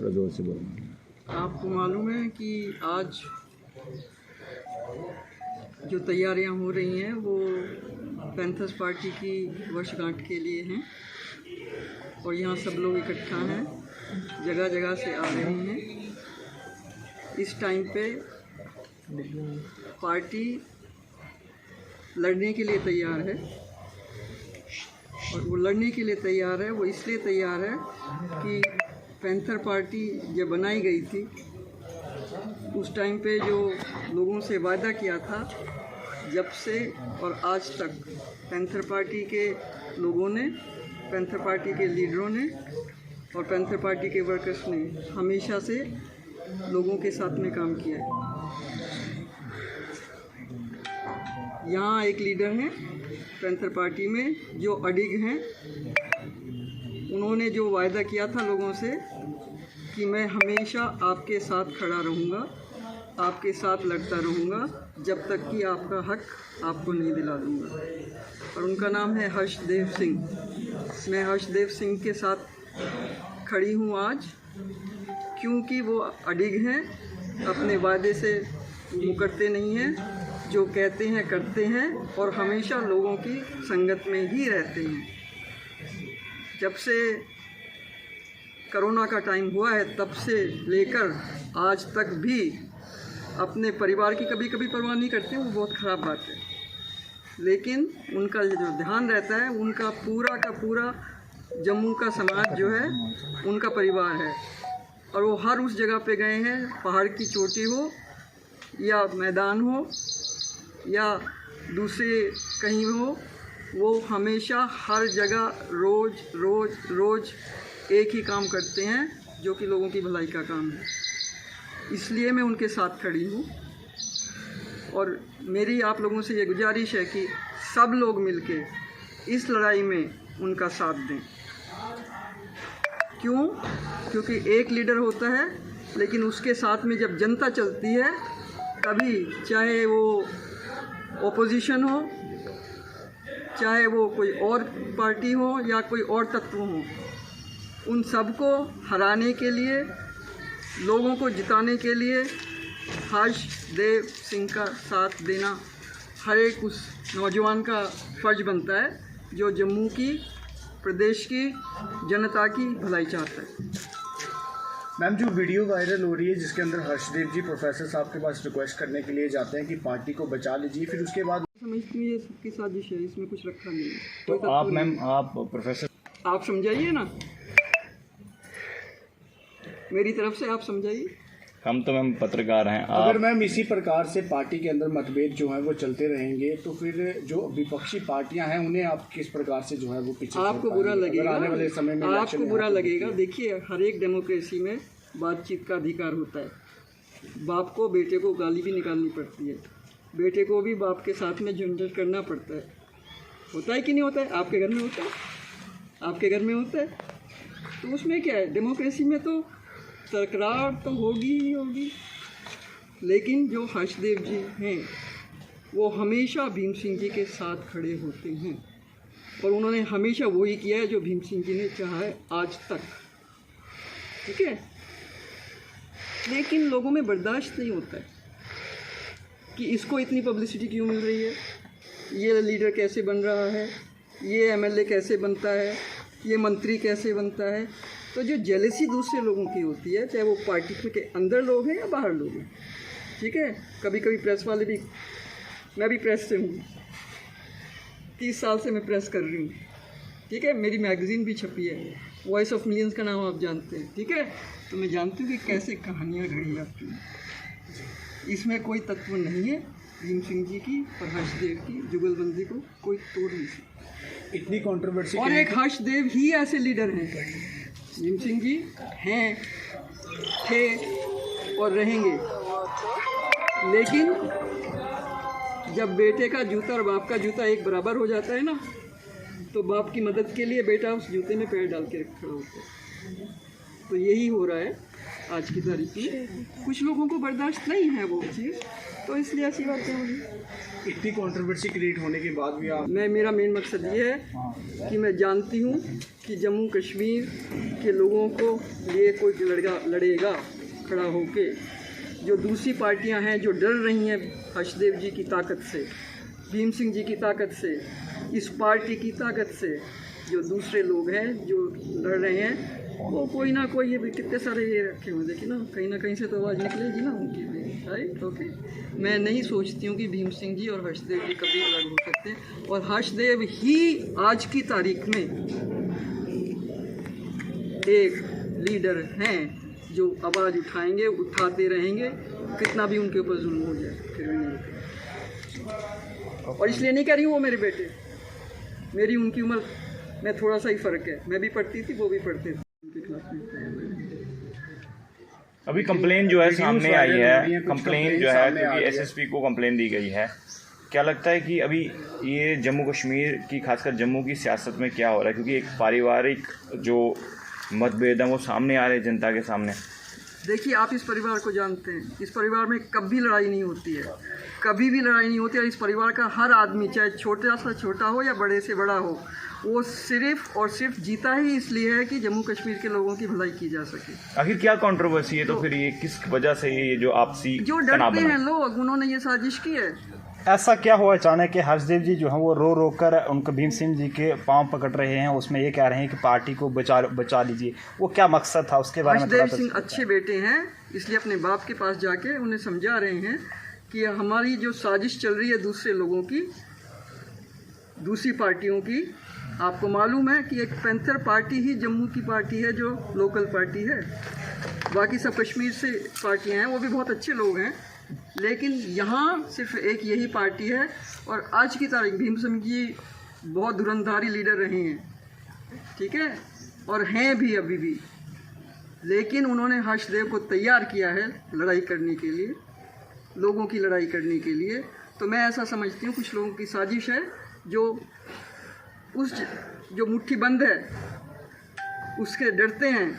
थोड़ा जोर से बोलना। आपको मालूम है कि आज जो तैयारियां हो रही हैं वो पैंथर्स पार्टी की वर्षगांठ के लिए हैं और यहाँ सब लोग इकट्ठा हैं, जगह जगह से आ रहे हैं। इस टाइम पे पार्टी लड़ने के लिए तैयार है और वो लड़ने के लिए तैयार है, वो इसलिए तैयार है कि पैंथर पार्टी जब बनाई गई थी उस टाइम पे जो लोगों से वादा किया था, जब से और आज तक पैंथर पार्टी के लोगों ने, पैंथर पार्टी के लीडरों ने और पैंथर पार्टी के वर्कर्स ने हमेशा से लोगों के साथ में काम किया है। यहाँ एक लीडर हैं पैंथर पार्टी में जो अडिग हैं, उन्होंने जो वायदा किया था लोगों से कि मैं हमेशा आपके साथ खड़ा रहूँगा, आपके साथ लड़ता रहूँगा जब तक कि आपका हक आपको नहीं दिला दूँगा। और उनका नाम है हर्षदेव सिंह। मैं हर्षदेव सिंह के साथ खड़ी हूँ आज, क्योंकि वो अडिग हैं, अपने वादे से मुकरते नहीं हैं, जो कहते हैं करते हैं और हमेशा लोगों की संगत में ही रहते हैं। जब से कोरोना का टाइम हुआ है तब से लेकर आज तक भी अपने परिवार की कभी कभी परवाह नहीं करते, वो बहुत ख़राब बात है, लेकिन उनका जो ध्यान रहता है, उनका पूरा का पूरा जम्मू का समाज जो है उनका परिवार है और वो हर उस जगह पे गए हैं, पहाड़ की चोटी हो या मैदान हो या दूसरे कहीं हो, वो हमेशा हर जगह रोज़ रोज़ रोज़ एक ही काम करते हैं जो कि लोगों की भलाई का काम है। इसलिए मैं उनके साथ खड़ी हूँ और मेरी आप लोगों से ये गुजारिश है कि सब लोग मिलके इस लड़ाई में उनका साथ दें। क्यों? क्योंकि एक लीडर होता है, लेकिन उसके साथ में जब जनता चलती है तभी, चाहे वो ओपोजिशन हो, चाहे वो कोई और पार्टी हो या कोई और तत्व हो, उन सबको हराने के लिए, लोगों को जिताने के लिए हर्षदेव सिंह का साथ देना हर एक उस नौजवान का फ़र्ज बनता है जो जम्मू की, प्रदेश की जनता की भलाई चाहता है। मैम, जो वीडियो वायरल हो रही है जिसके अंदर हर्षदेव जी प्रोफेसर साहब के पास रिक्वेस्ट करने के लिए जाते हैं कि पार्टी को बचा लीजिए, फिर उसके बाद समझती हूँ ये सबकी साजिश है, इसमें कुछ रखा नहीं है। तो आप मैम, आप प्रोफेसर, आप समझाइए ना, मेरी तरफ से आप समझाइए। हम तो मैम पत्रकार हैं। अगर मैम इसी प्रकार से पार्टी के अंदर मतभेद जो है वो चलते रहेंगे तो फिर जो विपक्षी पार्टियां हैं उन्हें आप किस प्रकार से जो है वो पीछे, आपको बुरा लगेगा, आने वाले समय में आपको बुरा लगेगा। देखिए, हर एक डेमोक्रेसी में बातचीत का अधिकार होता है। बाप को बेटे को गाली भी निकालनी पड़ती है, बेटे को भी बाप के साथ में झंझट करना पड़ता है। होता है कि नहीं होता है? आपके घर में होता है, आपके घर में होता है, तो उसमें क्या है? डेमोक्रेसी में तो तकरार तो होगी ही होगी। लेकिन जो हर्षदेव जी हैं वो हमेशा भीम सिंह जी के साथ खड़े होते हैं और उन्होंने हमेशा वही किया है जो भीम सिंह जी ने चाहा है आज तक, ठीक है। लेकिन लोगों में बर्दाश्त नहीं होता है कि इसको इतनी पब्लिसिटी क्यों मिल रही है, ये लीडर कैसे बन रहा है, ये एमएलए कैसे बनता है, ये मंत्री कैसे बनता है। तो जो जेलसी दूसरे लोगों की होती है, चाहे वो पार्टी के अंदर लोग हैं या बाहर लोग हैं, ठीक है। कभी कभी प्रेस वाले भी, मैं भी प्रेस से हूँ, 30 साल से मैं प्रेस कर रही हूँ, ठीक है। मेरी मैगज़ीन भी छपी है, वॉइस ऑफ मिलियंस का नाम आप जानते हैं, ठीक है। तो मैं जानती हूँ कि कैसे कहानियाँ घड़ी जाती हैं। इसमें कोई तत्व नहीं है भीम सिंह जी की और हर्षदेव की जुगलबंदी को कोई तोड़ नहीं सकता। इतनी कंट्रोवर्सी, और एक हर्षदेव ही ऐसे लीडर हैं, भीम सिंह जी हैं, थे और रहेंगे। लेकिन जब बेटे का जूता और बाप का जूता एक बराबर हो जाता है ना, तो बाप की मदद के लिए बेटा उस जूते में पैर डाल के खड़ा होता है। तो यही हो रहा है आज की तारीख में। कुछ लोगों को बर्दाश्त नहीं है वो चीज़, तो इसलिए ऐसी बातें हो रही। इतनी कंट्रोवर्सी क्रिएट होने के बाद भी आप मेरा मेन मकसद ये है कि मैं जानती हूँ कि जम्मू कश्मीर के लोगों को लिए कोई लड़ेगा खड़ा होके। जो दूसरी पार्टियां हैं जो डर रही हैं हर्षदेव जी की ताकत से, भीम सिंह जी की ताकत से, इस पार्टी की ताकत से, जो दूसरे लोग हैं जो लड़ रहे हैं वो कोई ना कोई, ये भी कितने सारे ये रखे हुए, देखिए ना कहीं से तो आवाज़ निकलेगी ना उनकी भी, राइट। ओके, मैं नहीं सोचती हूँ कि भीम सिंह जी और हर्षदेव जी कभी अलग हो सकते हैं, और हर्षदेव ही आज की तारीख में एक लीडर हैं जो आवाज़ उठाएंगे, उठाते रहेंगे, कितना भी उनके ऊपर जुल्म हो जाए फिर भी नहीं रुकेंगे। और इसलिए नहीं कह रही हूँ वो मेरे बेटे, मेरी उनकी उम्र में थोड़ा सा ही फ़र्क है, मैं भी पढ़ती थी वो भी पढ़ते थे, उनके खिलाफ नहीं। अभी कंप्लेन जो है सामने आई है, कुछ कंप्लेन जो है सामने आ क्योंकि रही है। एसएसपी को कंप्लेन दी गई है, क्या लगता है कि अभी ये जम्मू कश्मीर की, खासकर जम्मू की सियासत में क्या हो रहा है? क्योंकि एक पारिवारिक जो मतभेद हैं वो सामने आ रहे हैं जनता के सामने। देखिए, आप इस परिवार को जानते हैं, इस परिवार में कभी लड़ाई नहीं होती है, कभी भी लड़ाई नहीं होती है। इस परिवार का हर आदमी, चाहे छोटा से छोटा हो या बड़े से बड़ा हो, वो सिर्फ और सिर्फ जीता ही इसलिए है कि जम्मू कश्मीर के लोगों की भलाई की जा सके। आखिर क्या कंट्रोवर्सी है? तो फिर ये किस वजह से ये जो आपसी जो तनाव डरते बना? हैं लोग, उन्होंने ये साजिश की है। ऐसा क्या हुआ अचानक कि हर्षदेव जी जो हैं वो रो कर उनको भीम सिंह जी के पांव पकड़ रहे हैं, उसमें ये कह रहे हैं कि पार्टी को बचा लीजिए, वो क्या मकसद था उसके बारे में थोड़ा हर्षदेव सिंह अच्छे बेटे हैं, इसलिए अपने बाप के पास जाके उन्हें समझा रहे हैं कि हमारी जो साजिश चल रही है दूसरे लोगों की, दूसरी पार्टियों की, आपको मालूम है कि एक पैंथर पार्टी ही जम्मू की पार्टी है जो लोकल पार्टी है, बाकी सब कश्मीर से पार्टियां हैं, वो भी बहुत अच्छे लोग हैं, लेकिन यहाँ सिर्फ एक यही पार्टी है। और आज की तारीख भीम सिंह जी बहुत धुरंधारी लीडर रहे हैं, ठीक है, और हैं भी अभी भी, लेकिन उन्होंने हर्षदेव को तैयार किया है लड़ाई करने के लिए, लोगों की लड़ाई करने के लिए। तो मैं ऐसा समझती हूँ कुछ लोगों की साजिश है जो मुट्ठी बंद है उसके डरते हैं।